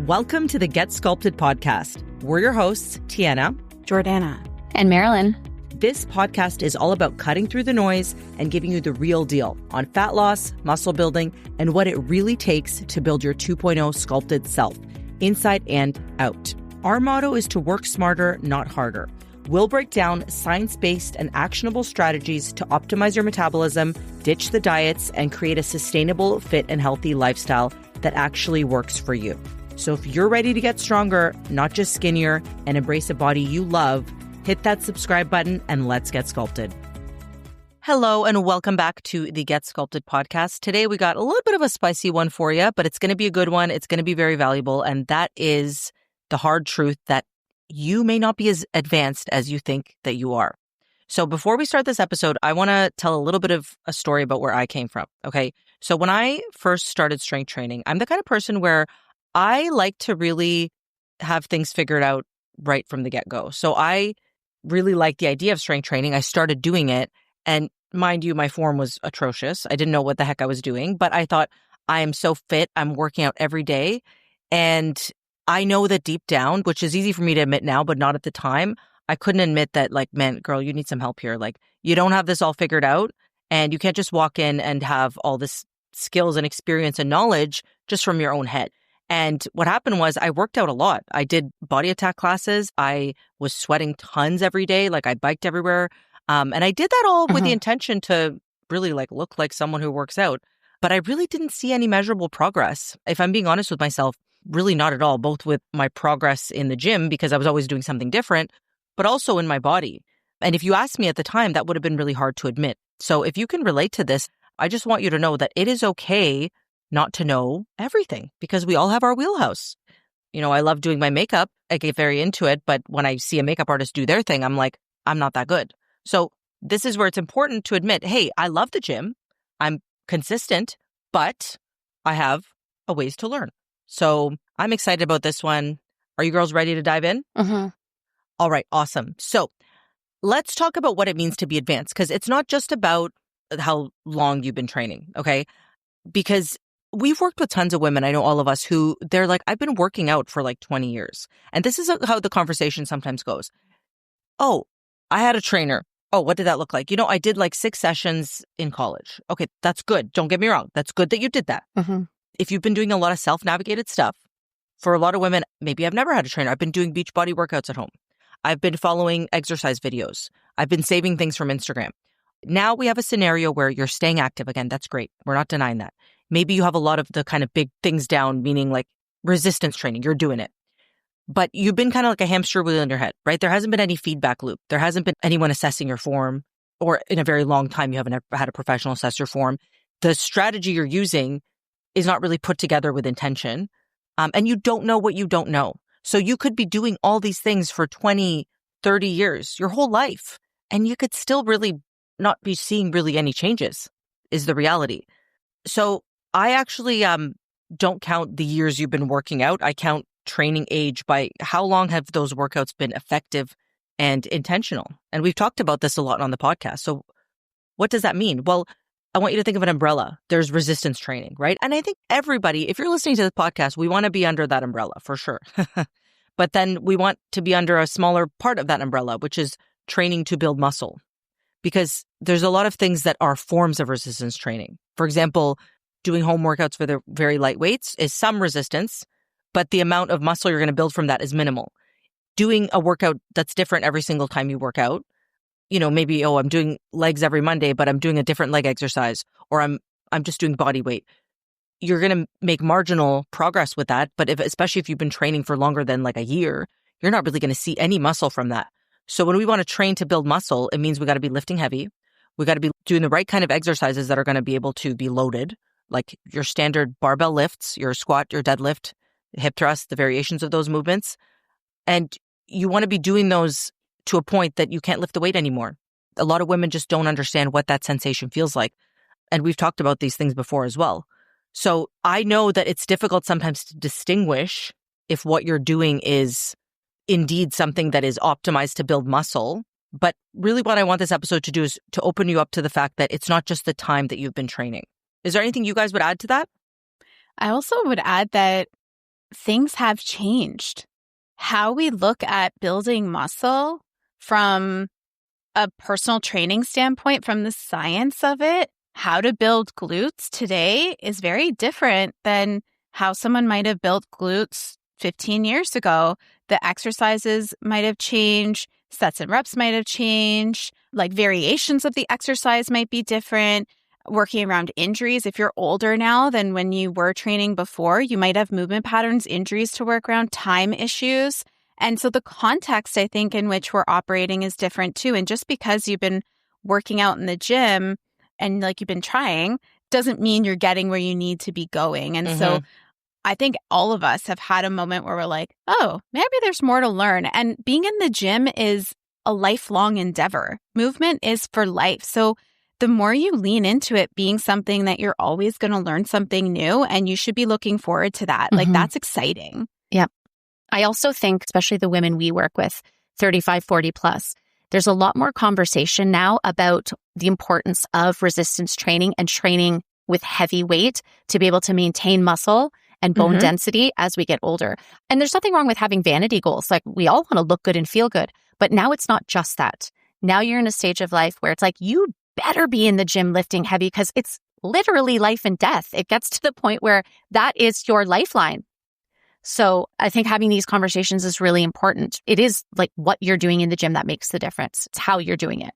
Welcome to the Get Sculpted podcast. We're your hosts, Tiana, Jordana, and Marilyn. This podcast is all about cutting through the noise and giving you the real deal on fat loss, muscle building, and what it really takes to build your 2.0 sculpted self, inside and out. Our motto is to work smarter, not harder. We'll break down science-based and actionable strategies to optimize your metabolism, ditch the diets, and create a sustainable, fit, and healthy lifestyle that actually works for you. So if you're ready to get stronger, not just skinnier, and embrace a body you love, hit that subscribe button and let's get sculpted. Hello and welcome back to the Get Sculpted podcast. Today we got a little bit of a spicy one for you, but it's going to be a good one. It's going to be very valuable, and that is the hard truth that you may not be as advanced as you think that you are. So before we start this episode, I want to tell a little bit of a story about where I came from, okay? So when I first started strength training, I'm the kind of person where I like to really have things figured out right from the get-go. So I really liked the idea of strength training. I started doing it, and mind you, my form was atrocious. I didn't know what the heck I was doing, but I thought, I am so fit. I'm working out every day, and I know that deep down, which is easy for me to admit now, but not at the time, I couldn't admit that, like, man, girl, you need some help here. Like, you don't have this all figured out, and you can't just walk in and have all this skills and experience and knowledge just from your own head. And what happened was I worked out a lot. I did body attack classes. I was sweating tons every day. Like, I biked everywhere. And I did that all with the intention to really look like someone who works out. But I really didn't see any measurable progress. If I'm being honest with myself, really not at all, both with my progress in the gym because I was always doing something different, but also in my body. And if you asked me at the time, that would have been really hard to admit. So if you can relate to this, I just want you to know that it is okay not to know everything because we all have our wheelhouse. You know, I love doing my makeup. I get very into it. But when I see a makeup artist do their thing, I'm like, I'm not that good. So this is where it's important to admit, hey, I love the gym. I'm consistent, but I have a ways to learn. So I'm excited about this one. Are you girls ready to dive in? All right, awesome. So let's talk about what it means to be advanced, because it's not just about how long you've been training, okay? Because we've worked with tons of women, I know all of us, who they're like, I've been working out for like 20 years. And this is how the conversation sometimes goes. Oh, I had a trainer. Oh, what did that look like? You know, I did like 6 sessions in college. Okay, that's good. Don't get me wrong. That's good that you did that. If you've been doing a lot of self-navigated stuff, for a lot of women, maybe I've never had a trainer. I've been doing beach body workouts at home. I've been following exercise videos. I've been saving things from Instagram. Now we have a scenario where you're staying active again. That's great. We're not denying that. Maybe you have a lot of the kind of big things down, meaning like resistance training. You're doing it. But you've been kind of like a hamster wheel in your head, right? There hasn't been any feedback loop. There hasn't been anyone assessing your form, or in a very long time, you haven't ever had a professional assess your form. The strategy you're using is not really put together with intention. And you don't know what you don't know. So you could be doing all these things for 20, 30 years, your whole life, and you could still really not be seeing really any changes, is the reality. So I actually don't count the years you've been working out. I count training age by how long have those workouts been effective and intentional. And we've talked about this a lot on the podcast. So what does that mean? Well, I want you to think of an umbrella. There's resistance training, right? And I think everybody, if you're listening to this podcast, we want to be under that umbrella for sure. But then we want to be under a smaller part of that umbrella, which is training to build muscle. Because there's a lot of things that are forms of resistance training. For example, doing home workouts for the very light weights is some resistance, but the amount of muscle you're going to build from that is minimal. Doing a workout that's different every single time you work out, you know, maybe, I'm doing legs every Monday, but I'm doing a different leg exercise, or I'm just doing body weight. You're going to make marginal progress with that. But especially if you've been training for longer than like a year, you're not really going to see any muscle from that. So when we want to train to build muscle, it means we got to be lifting heavy. We got to be doing the right kind of exercises that are going to be able to be loaded, like your standard barbell lifts, your squat, your deadlift, hip thrust, the variations of those movements. And you want to be doing those to a point that you can't lift the weight anymore. A lot of women just don't understand what that sensation feels like. And we've talked about these things before as well. So I know that it's difficult sometimes to distinguish if what you're doing is indeed something that is optimized to build muscle. But really what I want this episode to do is to open you up to the fact that it's not just the time that you've been training. Is there anything you guys would add to that? I also would add that things have changed. How we look at building muscle from a personal training standpoint, from the science of it, how to build glutes today is very different than how someone might have built glutes 15 years ago. The exercises might have changed, sets and reps might have changed, like variations of the exercise might be different. Working around injuries, if you're older now than when you were training before, you might have movement patterns, injuries to work around, time issues. And so the context, I think, in which we're operating is different too. And just because you've been working out in the gym and like you've been trying doesn't mean you're getting where you need to be going. And so I think all of us have had a moment where we're like, oh, maybe there's more to learn. And being in the gym is a lifelong endeavor. Movement is for life. So the more you lean into it being something that you're always going to learn something new, and you should be looking forward to that. Like, that's exciting. Yeah. I also think, especially the women we work with, 35, 40 plus, there's a lot more conversation now about the importance of resistance training and training with heavy weight to be able to maintain muscle and bone density as we get older. And there's nothing wrong with having vanity goals. Like, we all want to look good and feel good, but now it's not just that. Now you're in a stage of life where it's like, you better be in the gym lifting heavy because it's literally life and death. It gets to the point where that is your lifeline. So I think having these conversations is really important. It is like what you're doing in the gym that makes the difference. It's how you're doing it.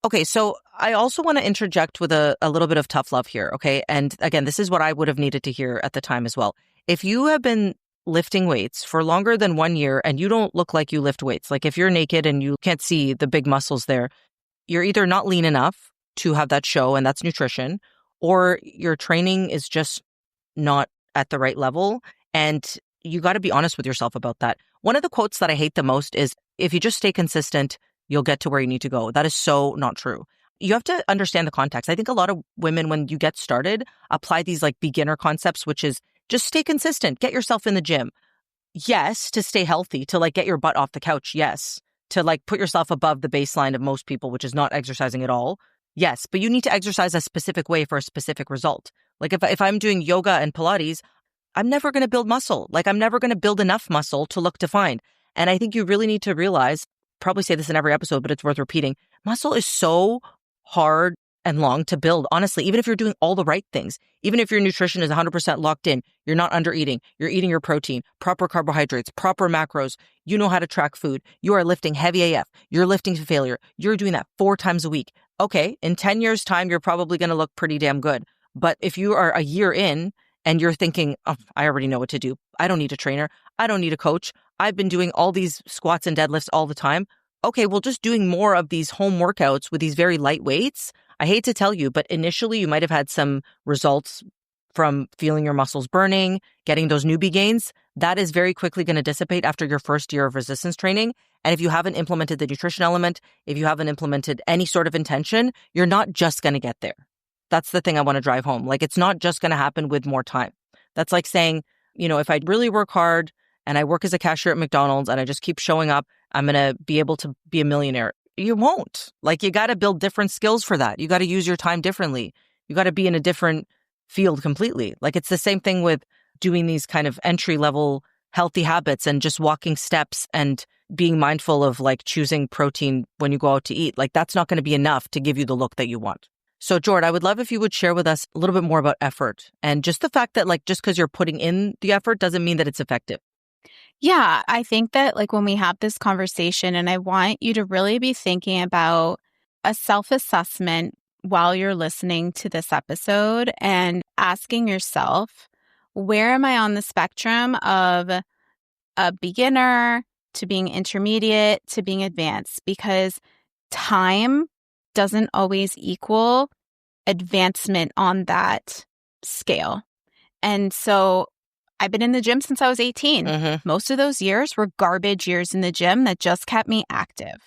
Okay, so I also want to interject with a little bit of tough love here, okay? And again, this is what I would have needed to hear at the time as well. If you have been lifting weights for longer than 1 year and you don't look like you lift weights, like if you're naked and you can't see the big muscles there, you're either not lean enough to have that show, and that's nutrition, or your training is just not at the right level. And you got to be honest with yourself about that. One of the quotes that I hate the most is, if you just stay consistent, you'll get to where you need to go. That is so not true. You have to understand the context. I think a lot of women, when you get started, apply these like beginner concepts, which is just stay consistent, get yourself in the gym. Yes, to stay healthy, to like get your butt off the couch. Yes. To like put yourself above the baseline of most people, which is not exercising at all. Yes, but you need to exercise a specific way for a specific result. Like if I'm doing yoga and Pilates, I'm never going to build muscle. Like I'm never going to build enough muscle to look defined. And I think you really need to realize, probably say this in every episode, but it's worth repeating. Muscle is so hard and long to build. Honestly, even if you're doing all the right things, even if your nutrition is 100% locked in, you're not under eating, you're eating your protein, proper carbohydrates, proper macros, you know how to track food, you are lifting heavy AF, you're lifting to failure, you're doing that 4 times a week. Okay, in 10 years time, you're probably going to look pretty damn good. But if you are a year in and you're thinking, oh, I already know what to do. I don't need a trainer. I don't need a coach. I've been doing all these squats and deadlifts all the time. Okay, well, just doing more of these home workouts with these very light weights. I hate to tell you, but initially you might have had some results from feeling your muscles burning, getting those newbie gains. That is very quickly going to dissipate after your first year of resistance training. And if you haven't implemented the nutrition element, if you haven't implemented any sort of intention, you're not just going to get there. That's the thing I want to drive home. Like, it's not just going to happen with more time. That's like saying, you know, if I really work hard and I work as a cashier at McDonald's and I just keep showing up, I'm going to be able to be a millionaire. You won't. Like, you got to build different skills for that. You got to use your time differently. You got to be in a different field completely. Like, it's the same thing with doing these kind of entry level healthy habits and just walking steps and being mindful of like choosing protein when you go out to eat. Like, that's not going to be enough to give you the look that you want. So, Jord, I would love if you would share with us a little bit more about effort and just the fact that like just because you're putting in the effort doesn't mean that it's effective. Yeah, I think that like when we have this conversation, and I want you to really be thinking about a self-assessment while you're listening to this episode and asking yourself, where am I on the spectrum of a beginner to being intermediate to being advanced? Because time doesn't always equal advancement on that scale. And so I've been in the gym since I was 18. Most of those years were garbage years in the gym that just kept me active.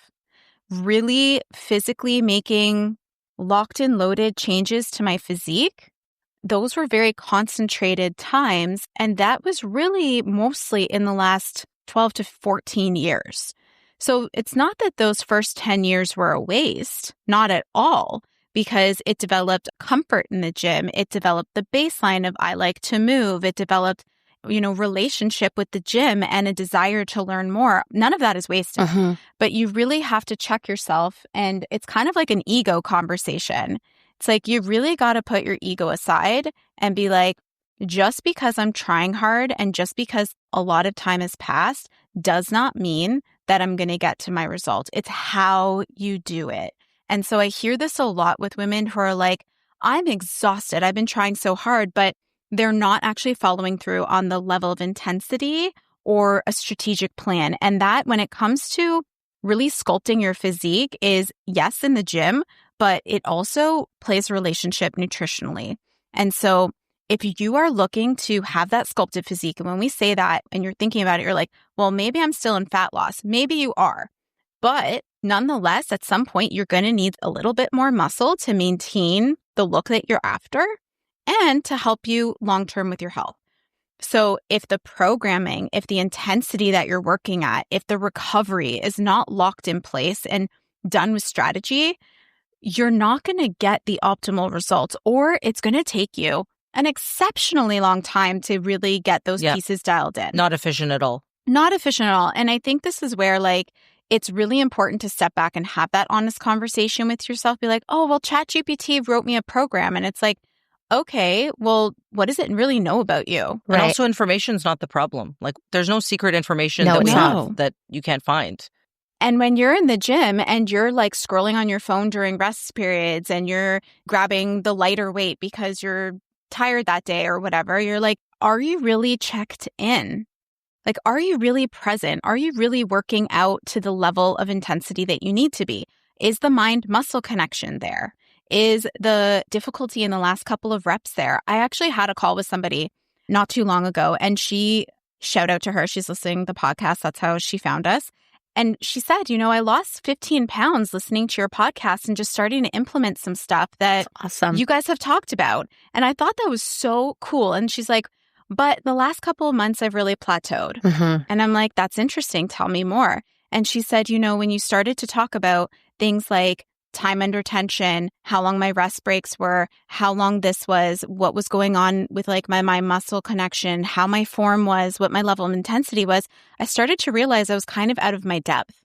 Really physically making locked and loaded changes to my physique, those were very concentrated times. And that was really mostly in the last 12 to 14 years. So it's not that those first 10 years were a waste, not at all, because it developed comfort in the gym. It developed the baseline of I like to move. It developed relationship with the gym and a desire to learn more, none of that is wasted. But you really have to check yourself. And it's kind of like an ego conversation. It's like you really got to put your ego aside and be like, just because I'm trying hard and just because a lot of time has passed does not mean that I'm going to get to my result. It's how you do it. And so I hear this a lot with women who are like, I'm exhausted. I've been trying so hard, but they're not actually following through on the level of intensity or a strategic plan. And that, when it comes to really sculpting your physique, is yes, in the gym, but it also plays a relationship nutritionally. And so if you are looking to have that sculpted physique, and when we say that and you're thinking about it, you're like, well, maybe I'm still in fat loss. Maybe you are. But nonetheless, at some point, you're going to need a little bit more muscle to maintain the look that you're after and to help you long-term with your health. So if the programming, if the intensity that you're working at, if the recovery is not locked in place and done with strategy, you're not going to get the optimal results, or it's going to take you an exceptionally long time to really get those pieces dialed in. Not efficient at all. Not efficient at all. And I think this is where it's really important to step back and have that honest conversation with yourself. Be like, oh, well, ChatGPT wrote me a program. And it's like, okay, well, what does it really know about you? Right. And also, information's not the problem. There's no secret information that we have that you can't find. And when you're in the gym and you're scrolling on your phone during rest periods and you're grabbing the lighter weight because you're tired that day or whatever, you're like, are you really checked in? Are you really present? Are you really working out to the level of intensity that you need to be? Is the mind-muscle connection there? Is the difficulty in the last couple of reps there? I actually had a call with somebody not too long ago, and shout out to her. She's listening to the podcast. That's how she found us. And she said, I lost 15 pounds listening to your podcast and just starting to implement some stuff that you guys have talked about. And I thought that was so cool. And she's like, but the last couple of months, I've really plateaued. And I'm like, that's interesting. Tell me more. And she said, when you started to talk about things like time under tension, how long my rest breaks were, how long this was, what was going on with my mind-muscle connection, how my form was, what my level of intensity was, I started to realize I was kind of out of my depth.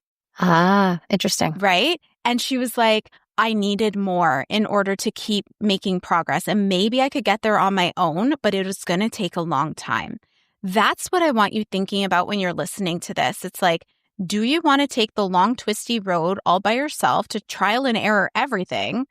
Interesting. Right? And she was like, I needed more in order to keep making progress. And maybe I could get there on my own, but it was going to take a long time. That's what I want you thinking about when you're listening to this. It's like, do you want to take the long, twisty road all by yourself to trial and error everything?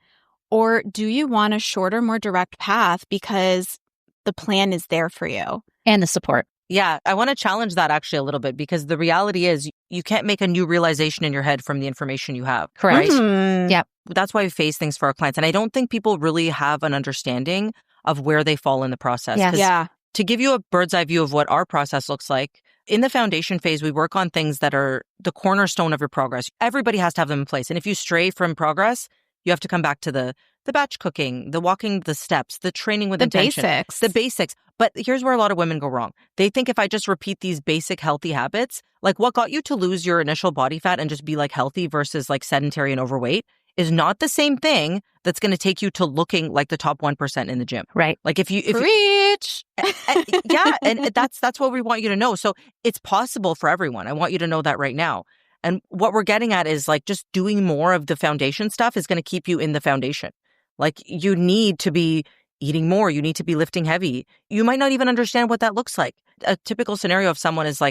Or do you want a shorter, more direct path because the plan is there for you? And the support. Yeah, I want to challenge that actually a little bit, because the reality is you can't make a new realization in your head from the information you have. Correct. Right? Yep. That's why we face things for our clients. And I don't think people really have an understanding of where they fall in the process. Yes. Yeah. To give you a bird's eye view of what our process looks like, in the foundation phase, we work on things that are the cornerstone of your progress. Everybody has to have them in place. And if you stray from progress, you have to come back to the batch cooking, the walking the steps, the training with intention. The basics. But here's where a lot of women go wrong. They think if I just repeat these basic healthy habits, what got you to lose your initial body fat and just be healthy versus sedentary and overweight is not the same thing that's going to take you to looking like the top 1% in the gym. Right. If you Preach. yeah, and that's what we want you to know. So it's possible for everyone. I want you to know that right now. And what we're getting at is just doing more of the foundation stuff is going to keep you in the foundation. You need to be eating more. You need to be lifting heavy. You might not even understand what that looks like. A typical scenario of someone is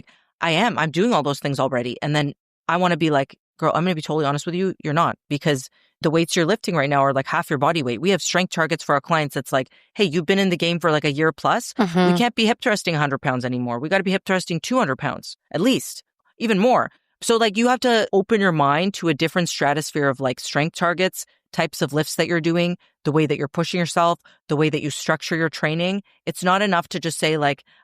I'm doing all those things already. And then I want to be girl, I'm going to be totally honest with you. You're not, because the weights you're lifting right now are half your body weight. We have strength targets for our clients. That's hey, you've been in the game for a year plus. We can't be hip thrusting 100 pounds anymore. We got to be hip thrusting 200 pounds, at least, even more. So you have to open your mind to a different stratosphere of strength targets, types of lifts that you're doing, the way that you're pushing yourself, the way that you structure your training. It's not enough to just say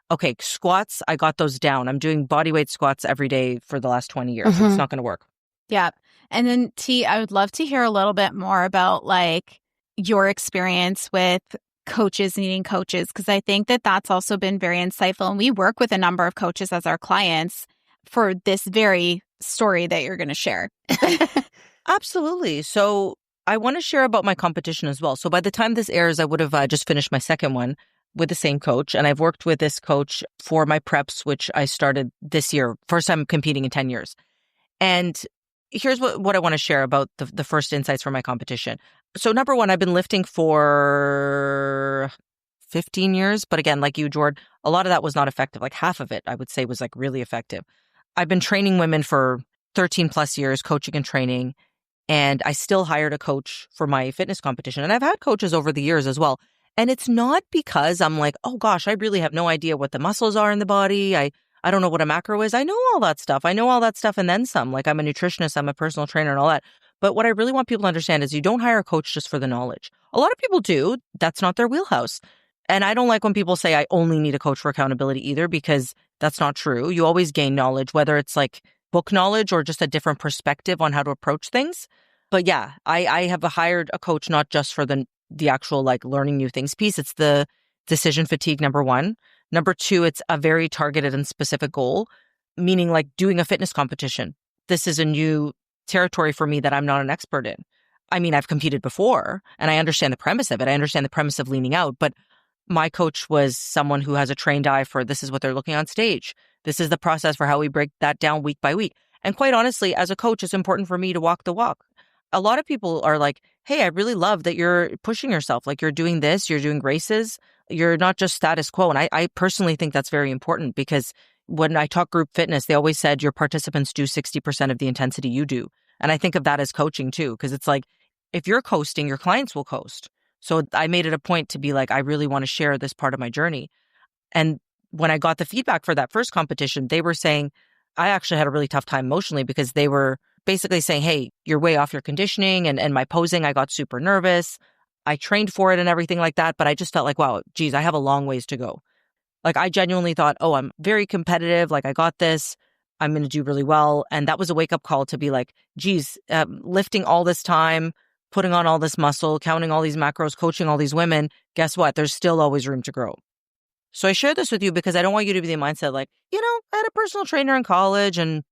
okay, squats, I got those down. I'm doing bodyweight squats every day for the last 20 years. It's not going to work. Yeah. And then T, I would love to hear a little bit more about your experience with coaches needing coaches, because I think that that's also been very insightful. And we work with a number of coaches as our clients for this very story that you're going to share. Absolutely. So I want to share about my competition as well. So by the time this airs, I would have just finished my second one. with the same coach, and I've worked with this coach for my preps, which I started this year. First time competing in 10 years. And here's what I want to share about the first insights from my competition. So number one, I've been lifting for 15 years. But again, like you, Jord, a lot of that was not effective. Like half of it, I would say, was like really effective. I've been training women for 13 plus years, coaching and training. And I still hired a coach for my fitness competition. And I've had coaches over the years as well. And it's not because I'm like, oh gosh, I really have no idea what the muscles are in the body. I don't know what a macro is. I know all that stuff. I know all that stuff and then some. Like I'm a nutritionist, I'm a personal trainer and all that. But what I really want people to understand is you don't hire a coach just for the knowledge. A lot of people do. That's not their wheelhouse. And I don't like when people say I only need a coach for accountability either, because that's not true. You always gain knowledge, whether it's like book knowledge or just a different perspective on how to approach things. But yeah, I have hired a coach not just for the actual like learning new things piece. It's the decision fatigue, number one. Number two, it's a very targeted and specific goal, meaning like doing a fitness competition. This is a new territory for me that I'm not an expert in. I mean, I've competed before and I understand the premise of it. I understand the premise of leaning out, but my coach was someone who has a trained eye for this is what they're looking on stage. This is the process for how we break that down week by week. And quite honestly, as a coach, it's important for me to walk the walk. A lot of people are like, hey, I really love that you're pushing yourself. Like you're doing this, you're doing races. You're not just status quo. And I personally think that's very important because when I taught group fitness, they always said your participants do 60% of the intensity you do. And I think of that as coaching too, because it's like, if you're coasting, your clients will coast. So I made it a point to be like, I really want to share this part of my journey. And when I got the feedback for that first competition, they were saying, I actually had a really tough time emotionally because they were basically saying, hey, you're way off your conditioning and my posing, I got super nervous. I trained for it and everything like that, but I just felt like, wow, geez, I have a long ways to go. Like I genuinely thought, oh, I'm very competitive. Like I got this. I'm going to do really well. And that was a wake-up call to be like, geez, lifting all this time, putting on all this muscle, counting all these macros, coaching all these women, guess what? There's still always room to grow. So I share this with you because I don't want you to be the mindset like, I had a personal trainer in college and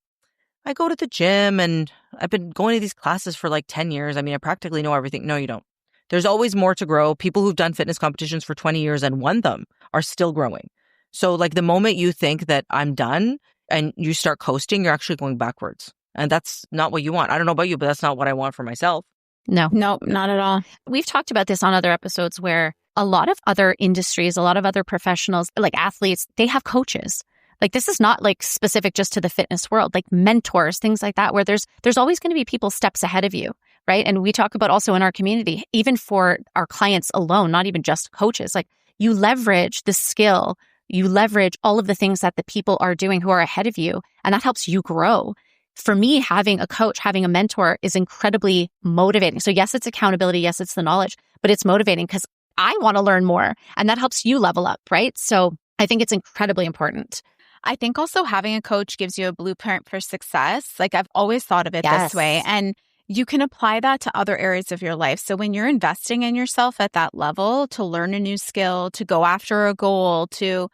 I go to the gym and I've been going to these classes for like 10 years. I mean, I practically know everything. No, you don't. There's always more to grow. People who've done fitness competitions for 20 years and won them are still growing. So like the moment you think that I'm done and you start coasting, you're actually going backwards. And that's not what you want. I don't know about you, but that's not what I want for myself. No, not at all. We've talked about this on other episodes where a lot of other industries, a lot of other professionals, like athletes, they have coaches. Like this is not like specific just to the fitness world, like mentors, things like that, where there's always going to be people steps ahead of you, right? And we talk about also in our community, even for our clients alone, not even just coaches, like you leverage the skill, you leverage all of the things that the people are doing who are ahead of you, and that helps you grow. For me, having a coach, having a mentor is incredibly motivating. So yes, it's accountability. Yes, it's the knowledge, but it's motivating because I want to learn more and that helps you level up, right? So I think it's incredibly important. I think also having a coach gives you a blueprint for success. Like I've always thought of it this way. And you can apply that to other areas of your life. So when you're investing in yourself at that level to learn a new skill, to go after a goal, to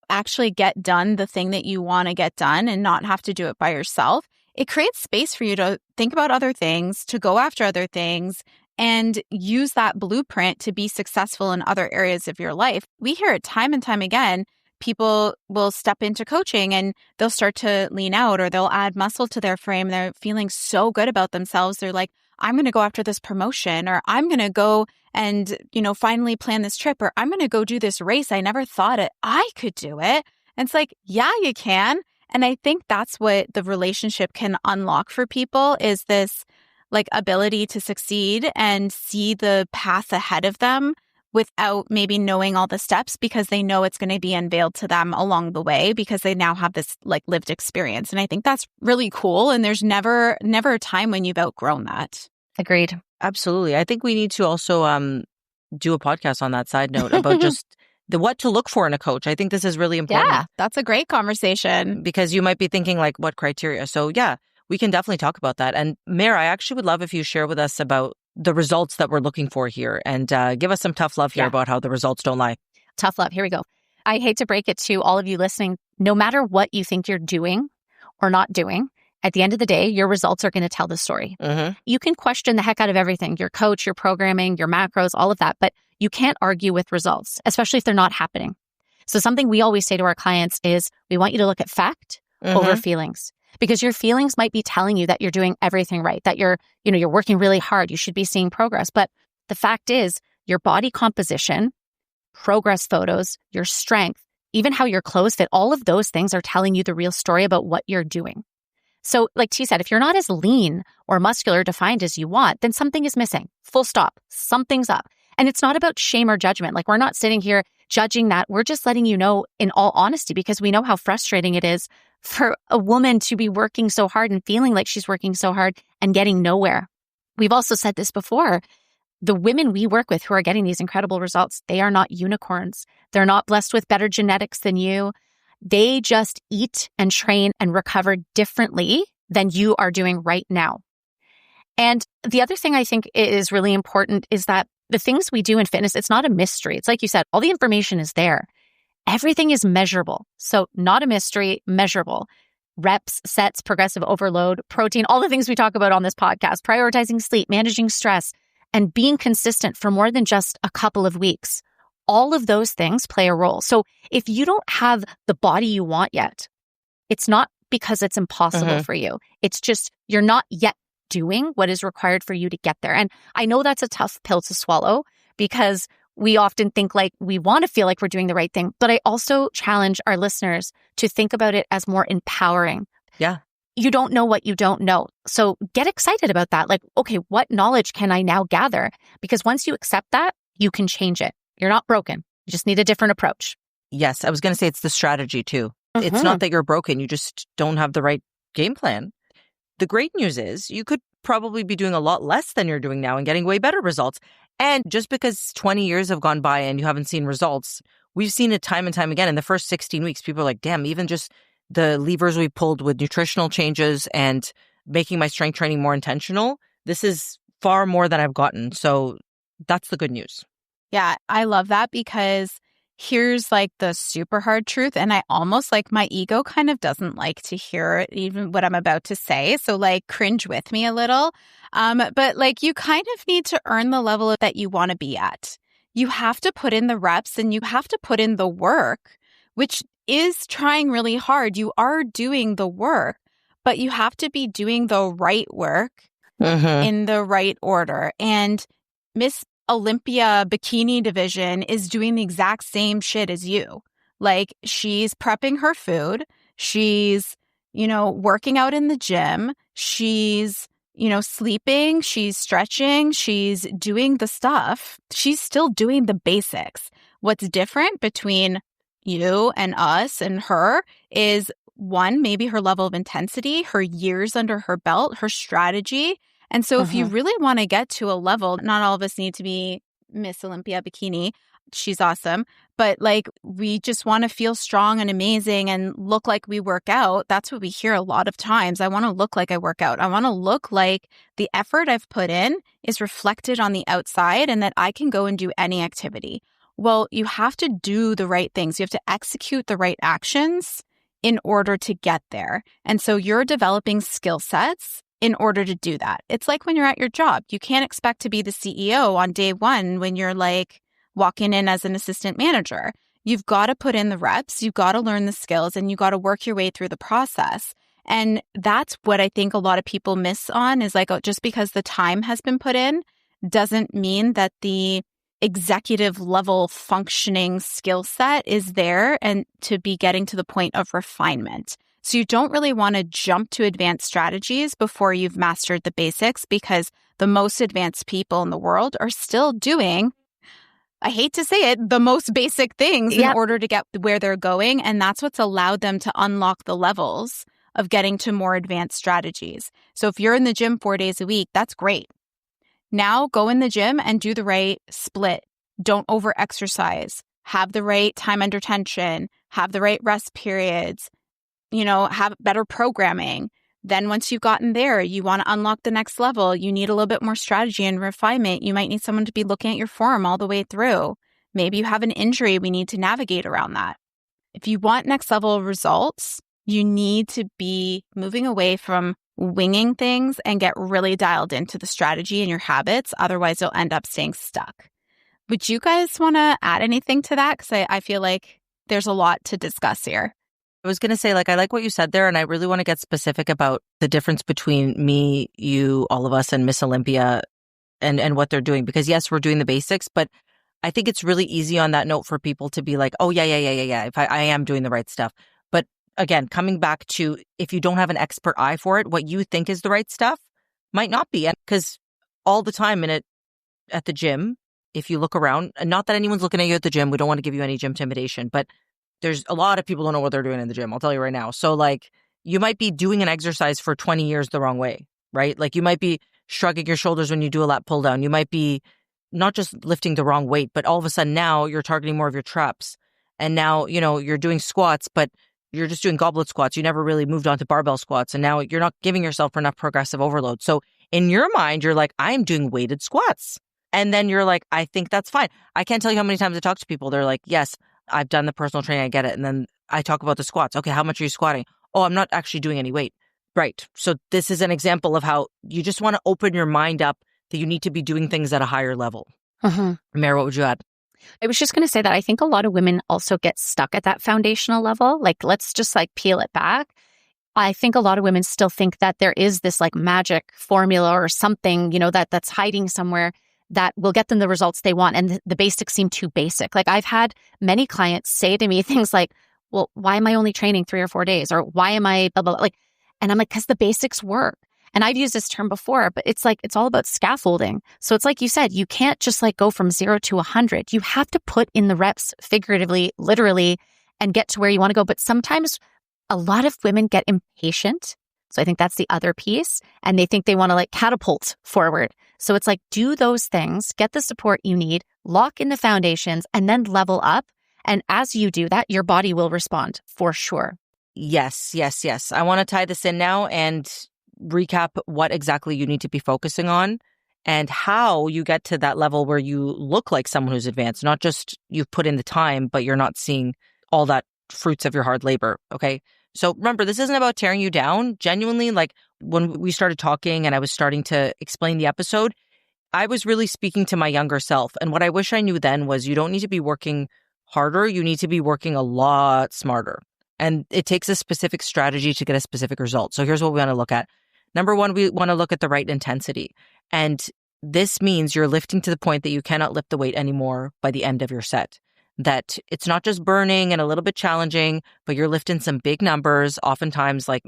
actually get done the thing that you want to get done and not have to do it by yourself, it creates space for you to think about other things, to go after other things, and use that blueprint to be successful in other areas of your life. We hear it time and time again. People will step into coaching and they'll start to lean out or they'll add muscle to their frame. They're feeling so good about themselves. They're like, I'm going to go after this promotion, or I'm going to go and, finally plan this trip, or I'm going to go do this race. I never thought I could do it. And it's like, yeah, you can. And I think that's what the relationship can unlock for people is this like ability to succeed and see the path ahead of them without maybe knowing all the steps, because they know it's going to be unveiled to them along the way because they now have this like lived experience. And I think that's really cool. And there's never a time when you've outgrown that. Agreed. Absolutely. I think we need to also do a podcast on that side note about just the what to look for in a coach. I think this is really important. Yeah, that's a great conversation. Because you might be thinking like, what criteria? So yeah, we can definitely talk about that. And Mare, I actually would love if you share with us about the results that we're looking for here and give us some tough love here about how the results don't lie. Tough love. Here we go. I hate to break it to all of you listening. No matter what you think you're doing or not doing, At the end of the day, your results are going to tell the story. You can question the heck out of everything, your coach, your programming, your macros, all of that, but you can't argue with results, especially if they're not happening. So something we always say to our clients is we want you to look at fact over feelings, because your feelings might be telling you that you're doing everything right, that you're working really hard. You should be seeing progress. But the fact is your body composition, progress photos, your strength, even how your clothes fit, all of those things are telling you the real story about what you're doing. So like T said, if you're not as lean or muscular defined as you want, then something is missing. Full stop. Something's up. And it's not about shame or judgment. Like we're not sitting here judging that. We're just letting you know in all honesty, because we know how frustrating it is for a woman to be working so hard and feeling like she's working so hard and getting nowhere. We've also said this before. The women we work with who are getting these incredible results, they are not unicorns. They're not blessed with better genetics than you. They just eat and train and recover differently than you are doing right now. And the other thing I think is really important is that the things we do in fitness, it's not a mystery. It's like you said, all the information is there. Everything is measurable. So not a mystery, measurable. Reps, sets, progressive overload, protein, all the things we talk about on this podcast, prioritizing sleep, managing stress, and being consistent for more than just a couple of weeks. All of those things play a role. So if you don't have the body you want yet, it's not because it's impossible for you. It's just you're not yet doing what is required for you to get there. And I know that's a tough pill to swallow, because we often think like we want to feel like we're doing the right thing. But I also challenge our listeners to think about it as more empowering. Yeah. You don't know what you don't know. So get excited about that. Like, okay, what knowledge can I now gather? Because once you accept that, you can change it. You're not broken. You just need a different approach. Yes. I was going to say it's the strategy too. It's not that you're broken. You just don't have the right game plan. The great news is you could probably be doing a lot less than you're doing now and getting way better results. And just because 20 years have gone by and you haven't seen results, we've seen it time and time again. In the first 16 weeks, people are like, damn, even just the levers we pulled with nutritional changes and making my strength training more intentional, this is far more than I've gotten. So that's the good news. Yeah, I love that, because here's like the super hard truth. And I almost like my ego kind of doesn't like to hear even what I'm about to say. So like cringe with me a little. But like you kind of need to earn the level that you want to be at. You have to put in the reps and you have to put in the work, which is trying really hard. You are doing the work, but you have to be doing the right work in the right order. And Miss Olympia bikini division is doing the exact same shit as you. Like she's prepping her food. She's, working out in the gym. She's, sleeping. She's stretching. She's doing the stuff. She's still doing the basics. What's different between you and us and her is one, maybe her level of intensity, her years under her belt, her strategy. And so if you really want to get to a level, not all of us need to be Miss Olympia bikini. She's awesome. But like, we just want to feel strong and amazing and look like we work out. That's what we hear a lot of times. I want to look like I work out. I want to look like the effort I've put in is reflected on the outside and that I can go and do any activity. Well, you have to do the right things. You have to execute the right actions in order to get there. And so you're developing skill sets in order to do that. It's like when you're at your job. You can't expect to be the CEO on day one when you're like walking in as an assistant manager. You've got to put in the reps, you've got to learn the skills, and you got to work your way through the process. And that's what I think a lot of people miss on is like, just because the time has been put in doesn't mean that the executive level functioning skill set is there and to be getting to the point of refinement. So you don't really want to jump to advanced strategies before you've mastered the basics, because the most advanced people in the world are still doing, I hate to say it, the most basic things in order to get where they're going. And that's what's allowed them to unlock the levels of getting to more advanced strategies. So if you're in the gym 4 days a week, that's great. Now go in the gym and do the right split. Don't over exercise. Have the right time under tension. Have the right rest periods. Have better programming. Then once you've gotten there, you want to unlock the next level. You need a little bit more strategy and refinement. You might need someone to be looking at your form all the way through. Maybe you have an injury. We need to navigate around that. If you want next level results, You need to be moving away from winging things and get really dialed into the strategy and your habits. Otherwise, you'll end up staying stuck. Would you guys want to add anything to that? Because I feel like there's a lot to discuss here. I was going to say, like, I like what you said there, and I really want to get specific about the difference between me, you, all of us, and Miss Olympia and what they're doing. Because yes, we're doing the basics, but I think it's really easy on that note for people to be like, oh, yeah. If I am doing the right stuff. But again, coming back to if you don't have an expert eye for it, what you think is the right stuff might not be. And because all the time at the gym, if you look around, and not that anyone's looking at you at the gym, we don't want to give you any gym intimidation, but there's a lot of people who don't know what they're doing in the gym. I'll tell you right now. So like you might be doing an exercise for 20 years the wrong way, right? Like you might be shrugging your shoulders when you do a lat pull down. You might be not just lifting the wrong weight, but all of a sudden now you're targeting more of your traps. And now, you're doing squats, but you're just doing goblet squats. You never really moved on to barbell squats. And now you're not giving yourself enough progressive overload. So in your mind, you're like, I'm doing weighted squats. And then you're like, I think that's fine. I can't tell you how many times I talk to people. They're like, yes, I've done the personal training. I get it. And then I talk about the squats. Okay, how much are you squatting? Oh, I'm not actually doing any weight. Right. So this is an example of how you just want to open your mind up that you need to be doing things at a higher level. Mary, what would you add? I was just going to say that I think a lot of women also get stuck at that foundational level. Like, let's just peel it back. I think a lot of women still think that there is this magic formula or something, that's hiding somewhere that will get them the results they want. And the basics seem too basic. Like I've had many clients say to me things like, well, why am I only training 3 or 4 days? Or why am I blah, blah, blah? And I'm like, because the basics work. And I've used this term before, but it's all about scaffolding. So it's like you said, you can't just go from 0 to 100. You have to put in the reps figuratively, literally, and get to where you want to go. But sometimes a lot of women get impatient. So I think that's the other piece. And they think they want to catapult forward. So it's do those things, get the support you need, lock in the foundations, and then level up. And as you do that, your body will respond for sure. Yes. I want to tie this in now and recap what exactly you need to be focusing on and how you get to that level where you look like someone who's advanced, not just you've put in the time, but you're not seeing all that fruits of your hard labor. Okay. So remember, this isn't about tearing you down. Genuinely, when we started talking and I was starting to explain the episode, I was really speaking to my younger self. And what I wish I knew then was you don't need to be working harder. You need to be working a lot smarter. And it takes a specific strategy to get a specific result. So here's what we want to look at. Number one, we want to look at the right intensity. And this means you're lifting to the point that you cannot lift the weight anymore by the end of your set. That it's not just burning and a little bit challenging, but you're lifting some big numbers, oftentimes 1,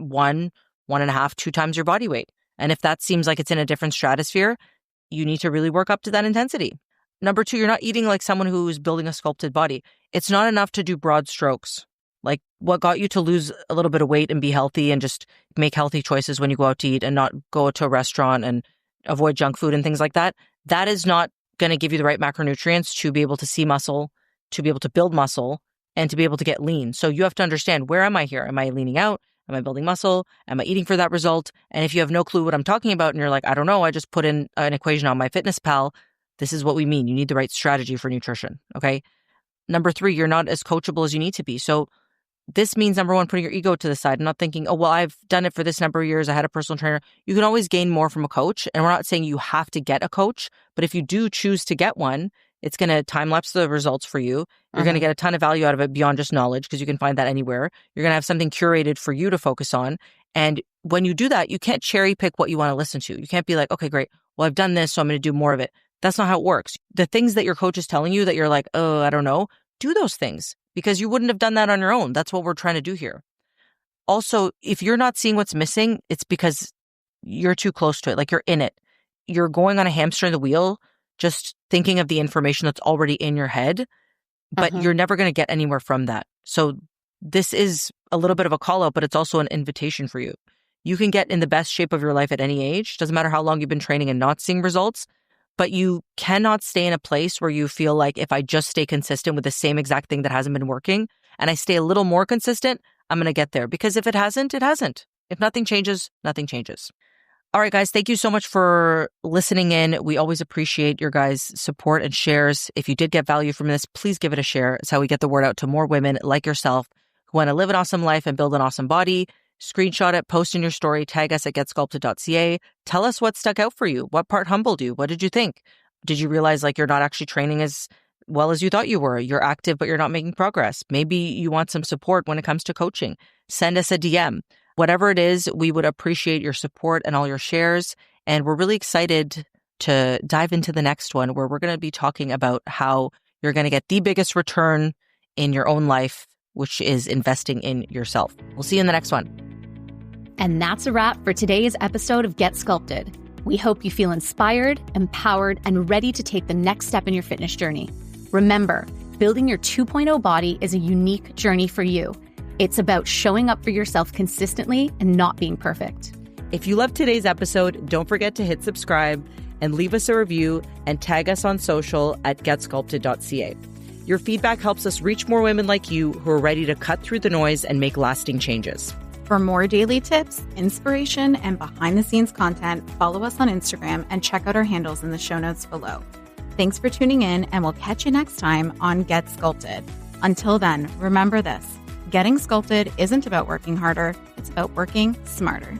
1.5, 2 times your body weight. And if that seems like it's in a different stratosphere, you need to really work up to that intensity. Number 2, you're not eating like someone who's building a sculpted body. It's not enough to do broad strokes. What got you to lose a little bit of weight and be healthy and just make healthy choices when you go out to eat and not go to a restaurant and avoid junk food and things like that, that is not going to give you the right macronutrients to be able to see muscle, to be able to build muscle, and to be able to get lean. So you have to understand, where am I here? Am I leaning out? Am I building muscle? Am I eating for that result? And if you have no clue what I'm talking about and you're like, I don't know, I just put in an equation on MyFitnessPal, this is what we mean. You need the right strategy for nutrition, okay? Number 3, you're not as coachable as you need to be. So this means, number 1, putting your ego to the side and not thinking, oh, well, I've done it for this number of years. I had a personal trainer. You can always gain more from a coach. And we're not saying you have to get a coach, but if you do choose to get one, it's going to time-lapse the results for you. You're going to get a ton of value out of it beyond just knowledge, because you can find that anywhere. You're going to have something curated for you to focus on. And when you do that, you can't cherry pick what you want to listen to. You can't be like, okay, great. Well, I've done this, so I'm going to do more of it. That's not how it works. The things that your coach is telling you that you're like, oh, I don't know, do those things, because you wouldn't have done that on your own. That's what we're trying to do here. Also, if you're not seeing what's missing, it's because you're too close to it. You're in it. You're going on a hamster in the wheel, just thinking of the information that's already in your head, but you're never going to get anywhere from that. So this is a little bit of a call out, but it's also an invitation for you. You can get in the best shape of your life at any age. Doesn't matter how long you've been training and not seeing results, but you cannot stay in a place where you feel like, if I just stay consistent with the same exact thing that hasn't been working and I stay a little more consistent, I'm going to get there. Because if it hasn't, it hasn't. If nothing changes, nothing changes. All right, guys, thank you so much for listening in. We always appreciate your guys' support and shares. If you did get value from this, please give it a share. It's how we get the word out to more women like yourself who want to live an awesome life and build an awesome body, screenshot it, post in your story, tag us at getsculpted.ca. Tell us what stuck out for you. What part humbled you? What did you think? Did you realize like you're not actually training as well as you thought you were? You're active, but you're not making progress. Maybe you want some support when it comes to coaching. Send us a DM. Whatever it is, we would appreciate your support and all your shares. And we're really excited to dive into the next one where we're going to be talking about how you're going to get the biggest return in your own life, which is investing in yourself. We'll see you in the next one. And that's a wrap for today's episode of Get Sculpted. We hope you feel inspired, empowered, and ready to take the next step in your fitness journey. Remember, building your 2.0 body is a unique journey for you. It's about showing up for yourself consistently and not being perfect. If you loved today's episode, don't forget to hit subscribe and leave us a review and tag us on social at getsculpted.ca. Your feedback helps us reach more women like you who are ready to cut through the noise and make lasting changes. For more daily tips, inspiration, and behind-the-scenes content, follow us on Instagram and check out our handles in the show notes below. Thanks for tuning in, and we'll catch you next time on Get Sculpted. Until then, remember this: getting sculpted isn't about working harder, it's about working smarter.